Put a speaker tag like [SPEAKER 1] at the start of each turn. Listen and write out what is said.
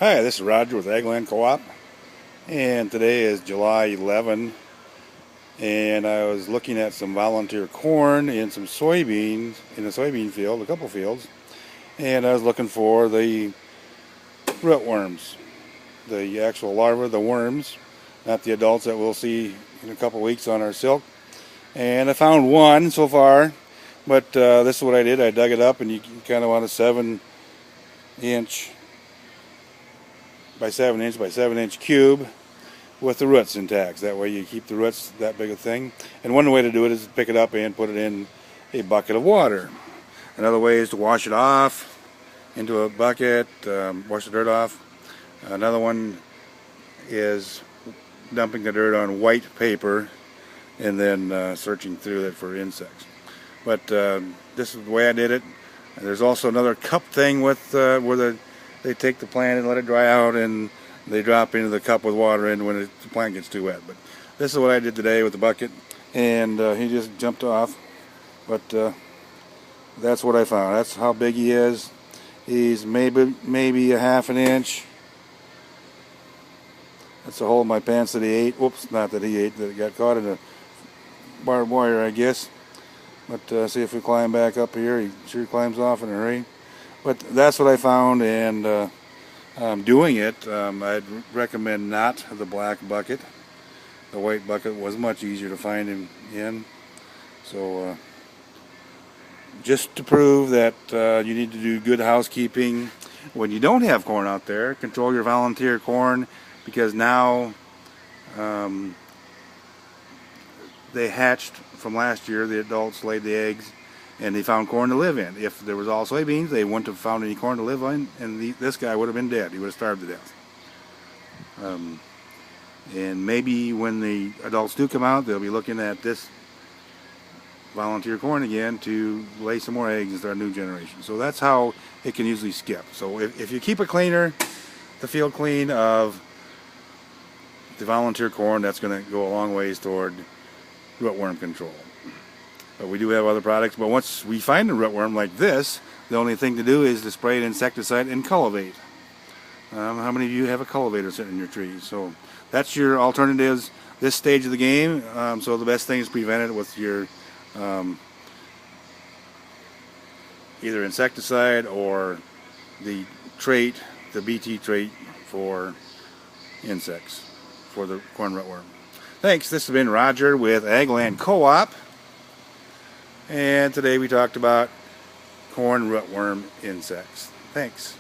[SPEAKER 1] Hi, this is Roger with Agland Co-op, and today is July 11, and I was looking at some volunteer corn and some soybeans in a soybean field, a couple fields, and I was looking for the rootworms, the actual larvae, the worms, not the adults that we'll see in a couple weeks on our silk. And I found one so far, but this is what I did. I dug it up, and you kind of want a 7-inch by 7-inch by 7-inch cube with the roots intact. That way you keep the roots that big a thing. And one way to do it is to pick it up and put it in a bucket of water. Another way is to wash it off into a bucket, wash the dirt off. Another one is dumping the dirt on white paper and then searching through it for insects. But this is the way I did it. And there's also another cup thing with where they take the plant and let it dry out, and they drop into the cup with water in when the plant gets too wet. But this is what I did today with the bucket, and he just jumped off. But that's what I found. That's how big he is. He's maybe a half an inch. That's the hole in my pants that he ate. Whoops, not that he ate. That got caught in a barbed wire, I guess. But see if we climb back up here. He sure climbs off in a hurry. But that's what I found, and doing it, I'd recommend not the black bucket. The white bucket was much easier to find him in. So just to prove that you need to do good housekeeping when you don't have corn out there, control your volunteer corn, because now they hatched from last year. The adults laid the eggs, and they found corn to live in. If there was all soybeans, they wouldn't have found any corn to live in, and this guy would have been dead. He would have starved to death. And maybe when the adults do come out, they'll be looking at this volunteer corn again to lay some more eggs and start a new generation. So that's how it can usually skip. So if you keep it cleaner, the field clean of the volunteer corn, that's going to go a long ways toward rootworm control. But we do have other products. But once we find a rootworm like this, the only thing to do is to spray an insecticide and cultivate. How many of you have a cultivator sitting in your trees? So that's your alternatives this stage of the game. So the best thing is prevent it with your either insecticide or the trait, the BT trait for insects, for the corn rootworm. Thanks. This has been Roger with Agland Co-op. And today we talked about corn rootworm insects. Thanks.